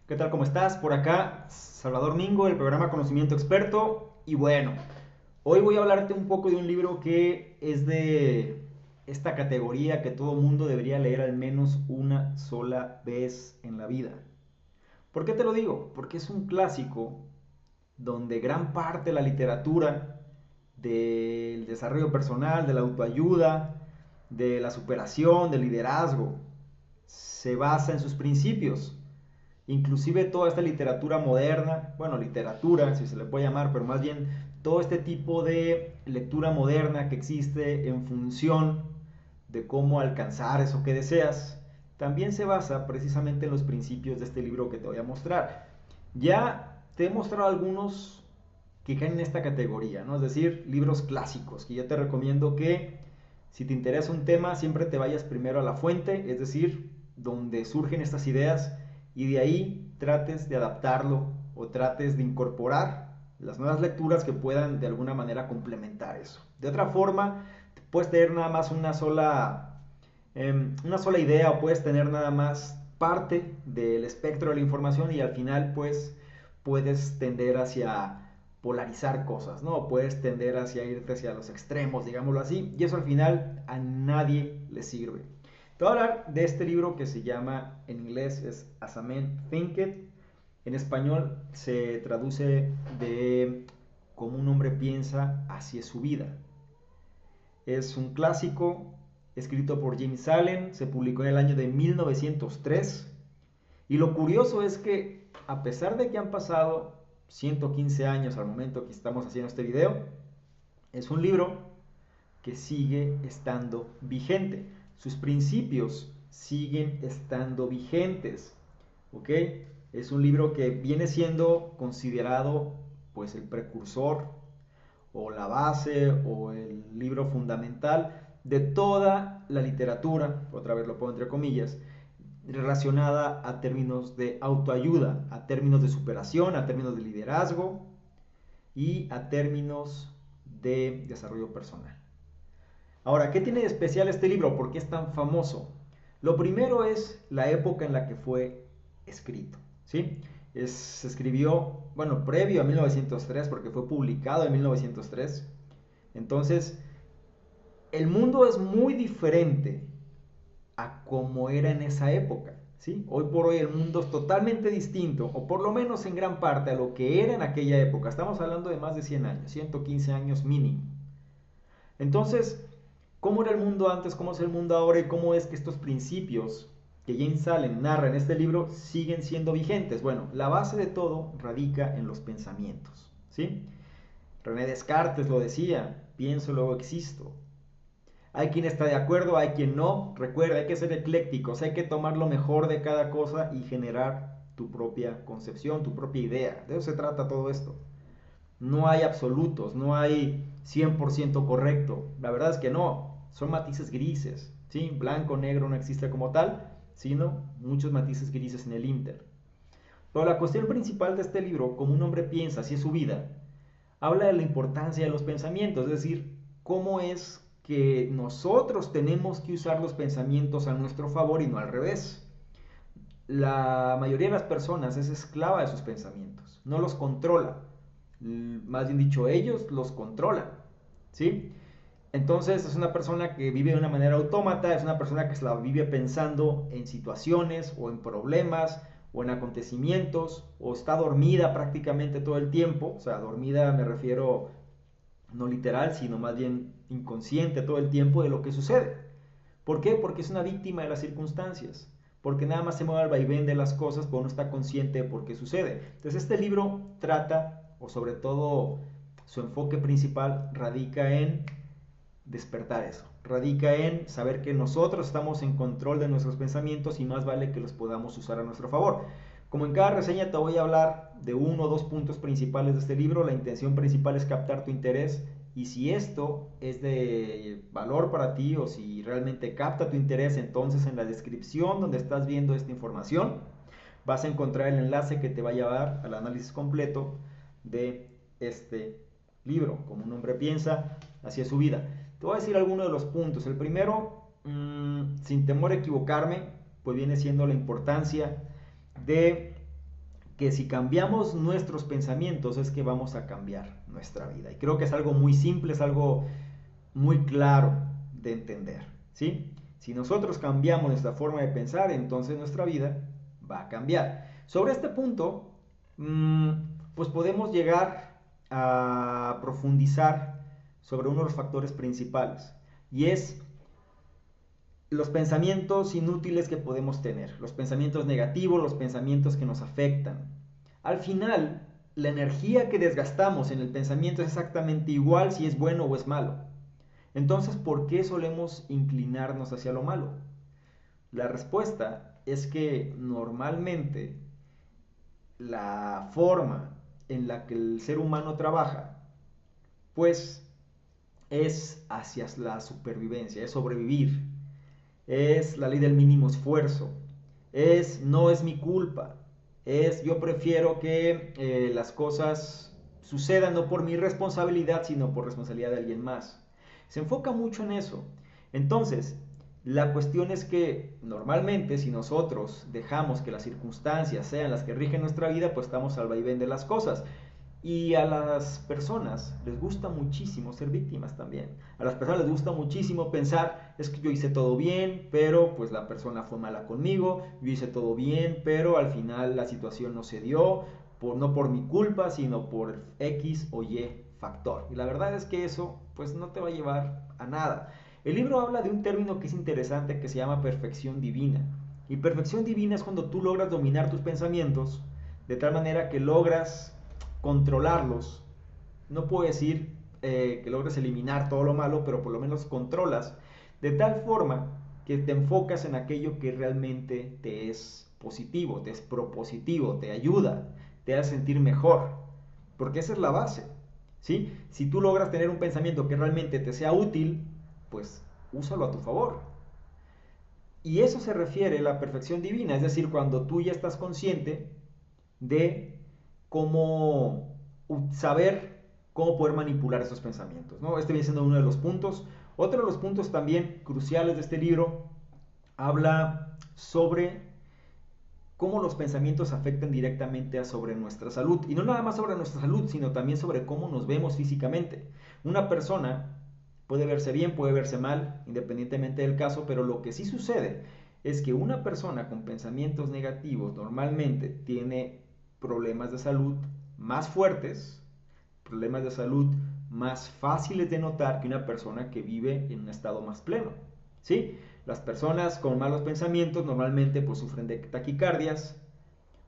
¿Qué tal? ¿Cómo estás? Por acá, Salvador Mingo, el programa Conocimiento Experto. Y bueno, hoy voy a hablarte un poco de un libro que es de esta categoría que todo mundo debería leer al menos una sola vez en la vida. ¿Por qué te lo digo? Porque es un clásico donde gran parte de la literatura del desarrollo personal, de la autoayuda, de la superación, del liderazgo, se basa en sus principios. Inclusive toda esta literatura moderna, bueno, literatura, si se le puede llamar, pero más bien todo este tipo de lectura moderna que existe en función de cómo alcanzar eso que deseas, también se basa precisamente en los principios de este libro que te voy a mostrar. Ya te he mostrado algunos que caen en esta categoría, ¿no? Es decir, libros clásicos, que yo te recomiendo que si te interesa un tema, siempre te vayas primero a la fuente, es decir, donde surgen estas ideas, y de ahí trates de adaptarlo o trates de incorporar las nuevas lecturas que puedan de alguna manera complementar eso. De otra forma, puedes tener nada más una sola idea o puedes tener nada más parte del espectro de la información y al final pues puedes tender hacia polarizar cosas, ¿no? Puedes tender hacia irte hacia los extremos, digámoslo así, y eso al final a nadie le sirve. Te voy a hablar de este libro que se llama, en inglés es As a Man Thinketh, en español se traduce de como un hombre piensa, así es su vida. Es un clásico escrito por James Allen, se publicó en el año de 1903 y lo curioso es que a pesar de que han pasado 115 años al momento que estamos haciendo este video, es un libro que sigue estando vigente. Sus principios siguen estando vigentes. ¿Ok? Es un libro que viene siendo considerado pues el precursor o la base o el libro fundamental de toda la literatura, otra vez lo pongo entre comillas, relacionada a términos de autoayuda, a términos de superación, a términos de liderazgo y a términos de desarrollo personal. Ahora, ¿qué tiene de especial este libro? ¿Por qué es tan famoso? Lo primero es la época en la que fue escrito, ¿sí? Se escribió, bueno, previo a 1903, porque fue publicado en 1903. Entonces, el mundo es muy diferente a como era en esa época, ¿sí? Hoy por hoy el mundo es totalmente distinto, o por lo menos en gran parte a lo que era en aquella época. Estamos hablando de más de 100 años, 115 años mínimo. Entonces, ¿cómo era el mundo antes? ¿Cómo es el mundo ahora? ¿Y cómo es que estos principios que James Allen narra en este libro siguen siendo vigentes? Bueno, la base de todo radica en los pensamientos, ¿sí? René Descartes lo decía, pienso, luego existo. Hay quien está de acuerdo, hay quien no. Recuerda, hay que ser eclécticos, hay que tomar lo mejor de cada cosa y generar tu propia concepción, tu propia idea. De eso se trata todo esto. No hay absolutos, no hay 100% correcto. La verdad es que no, son matices grises. ¿Sí? Blanco, negro no existe como tal, sino muchos matices grises en el inter. Pero la cuestión principal de este libro, como un hombre piensa, así es su vida, habla de la importancia de los pensamientos, es decir, cómo es que nosotros tenemos que usar los pensamientos a nuestro favor y no al revés. La mayoría de las personas es esclava de sus pensamientos, no los controla. Más bien dicho, ellos los controlan, ¿sí? Entonces es una persona que vive de una manera autómata, es una persona que se la vive pensando en situaciones o en problemas o en acontecimientos o está dormida prácticamente todo el tiempo, o sea, dormida me refiero no literal, sino más bien inconsciente todo el tiempo de lo que sucede. ¿Por qué? Porque es una víctima de las circunstancias, porque nada más se mueve al vaivén de las cosas, pero no está consciente de por qué sucede. Entonces este libro trata, o sobre todo su enfoque principal, radica en despertar eso, radica en saber que nosotros estamos en control de nuestros pensamientos y más vale que los podamos usar a nuestro favor. Como en cada reseña te voy a hablar de uno o dos puntos principales de este libro, la intención principal es captar tu interés y si esto es de valor para ti o si realmente capta tu interés, entonces en la descripción donde estás viendo esta información vas a encontrar el enlace que te va a llevar al análisis completo de este libro. Como un hombre piensa, así es su vida. Te voy a decir algunos de los puntos. El primero, sin temor a equivocarme, pues viene siendo la importancia de que si cambiamos nuestros pensamientos es que vamos a cambiar nuestra vida. Y creo que es algo muy simple, es algo muy claro de entender, ¿sí? Si nosotros cambiamos nuestra forma de pensar, entonces nuestra vida va a cambiar. Sobre este punto, pues podemos llegar a profundizar sobre uno de los factores principales, y es los pensamientos inútiles que podemos tener, los pensamientos negativos, los pensamientos que nos afectan. Al final, la energía que desgastamos en el pensamiento es exactamente igual si es bueno o es malo. Entonces, ¿por qué solemos inclinarnos hacia lo malo? La respuesta es que normalmente la forma en la que el ser humano trabaja, pues es hacia la supervivencia, es sobrevivir, es la ley del mínimo esfuerzo, es no es mi culpa, es yo prefiero que las cosas sucedan no por mi responsabilidad, sino por responsabilidad de alguien más. Se enfoca mucho en eso. Entonces, la cuestión es que normalmente si nosotros dejamos que las circunstancias sean las que rigen nuestra vida, pues estamos al vaivén de las cosas. Y a las personas les gusta muchísimo ser víctimas también. A las personas les gusta muchísimo pensar, es que yo hice todo bien, pero pues la persona fue mala conmigo, yo hice todo bien, pero al final la situación no se dio, no por mi culpa, sino por X o Y factor. Y la verdad es que eso pues no te va a llevar a nada. El libro habla de un término que es interesante que se llama perfección divina. Y perfección divina es cuando tú logras dominar tus pensamientos de tal manera que logras controlarlos. No puedo decir que logres eliminar todo lo malo, pero por lo menos controlas de tal forma que te enfocas en aquello que realmente te es positivo, te es propositivo, te ayuda, te hace sentir mejor, porque esa es la base, ¿sí? Si tú logras tener un pensamiento que realmente te sea útil, pues úsalo a tu favor. Y eso se refiere a la perfección divina, es decir, cuando tú ya estás consciente de cómo saber cómo poder manipular esos pensamientos, ¿no? Este viene siendo uno de los puntos. Otro de los puntos también cruciales de este libro habla sobre cómo los pensamientos afectan directamente sobre nuestra salud. Y no nada más sobre nuestra salud, sino también sobre cómo nos vemos físicamente. Una persona puede verse bien, puede verse mal, independientemente del caso, pero lo que sí sucede es que una persona con pensamientos negativos normalmente tiene problemas de salud más fuertes, problemas de salud más fáciles de notar que una persona que vive en un estado más pleno, ¿sí? Las personas con malos pensamientos normalmente pues sufren de taquicardias,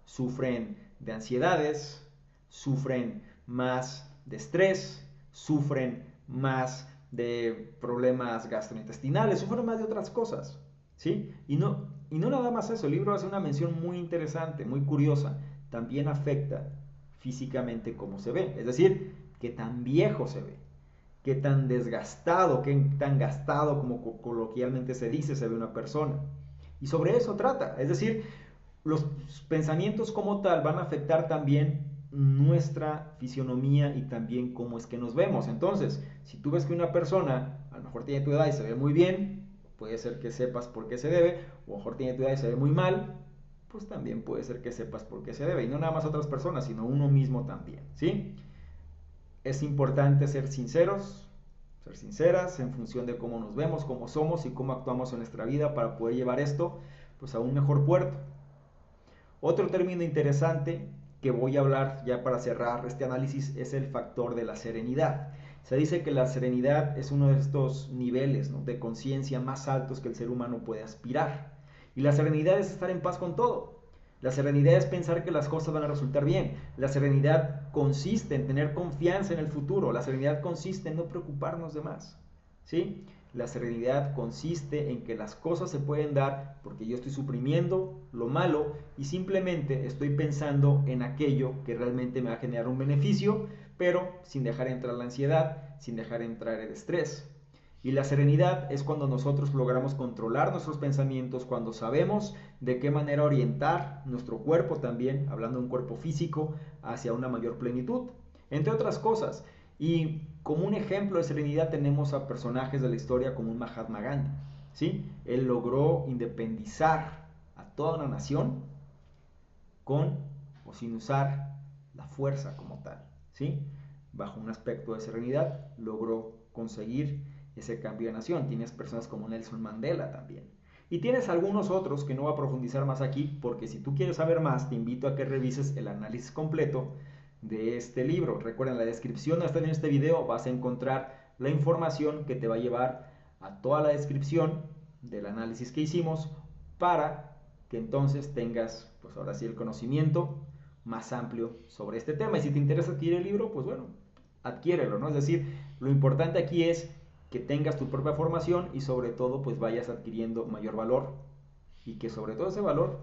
sufren de ansiedades, sufren más de estrés, sufren más de problemas gastrointestinales, sufren más de otras cosas, ¿sí? Y no nada más eso, el libro hace una mención muy interesante, muy curiosa, también afecta físicamente cómo se ve, es decir, qué tan viejo se ve, qué tan desgastado, qué tan gastado, como coloquialmente se dice, se ve una persona. Y sobre eso trata, es decir, los pensamientos como tal van a afectar también nuestra fisionomía y también cómo es que nos vemos. Entonces, si tú ves que una persona a lo mejor tiene tu edad y se ve muy bien, puede ser que sepas por qué se debe, o a lo mejor tiene tu edad y se ve muy mal, pues también puede ser que sepas por qué se debe. Y no nada más otras personas, sino uno mismo también, ¿sí? Es importante ser sinceros, ser sinceras en función de cómo nos vemos, cómo somos y cómo actuamos en nuestra vida para poder llevar esto pues a un mejor puerto. Otro término interesante que voy a hablar ya para cerrar este análisis es el factor de la serenidad. Se dice que la serenidad es uno de estos niveles, ¿no?, de conciencia más altos que el ser humano puede aspirar. Y la serenidad es estar en paz con todo. La serenidad es pensar que las cosas van a resultar bien. La serenidad consiste en tener confianza en el futuro. La serenidad consiste en no preocuparnos de más, ¿sí? La serenidad consiste en que las cosas se pueden dar porque yo estoy suprimiendo lo malo y simplemente estoy pensando en aquello que realmente me va a generar un beneficio, pero sin dejar entrar la ansiedad, sin dejar entrar el estrés. Y la serenidad es cuando nosotros logramos controlar nuestros pensamientos, cuando sabemos de qué manera orientar nuestro cuerpo también, hablando de un cuerpo físico, hacia una mayor plenitud, entre otras cosas. Y como un ejemplo de serenidad tenemos a personajes de la historia como un Mahatma Gandhi, ¿sí? Él logró independizar a toda una nación con o sin usar la fuerza como tal, ¿sí? Bajo un aspecto de serenidad logró conseguir ese cambio de nación. Tienes personas como Nelson Mandela también. Y tienes algunos otros que no voy a profundizar más aquí, porque si tú quieres saber más, te invito a que revises el análisis completo de este libro. Recuerda, en la descripción donde estás viendo este video vas a encontrar la información que te va a llevar a toda la descripción del análisis que hicimos para que entonces tengas, pues ahora sí, el conocimiento más amplio sobre este tema. Y si te interesa adquirir el libro, pues bueno, adquiérelo, ¿no? Es decir, lo importante aquí es que tengas tu propia formación y sobre todo pues vayas adquiriendo mayor valor y que sobre todo ese valor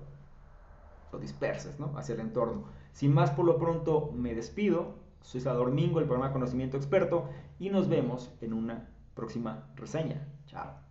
lo disperses, ¿no? Hacia el entorno. Sin más por lo pronto me despido. Soy Salvador Mingo, el programa Conocimiento Experto, y nos vemos en una próxima reseña. Chao.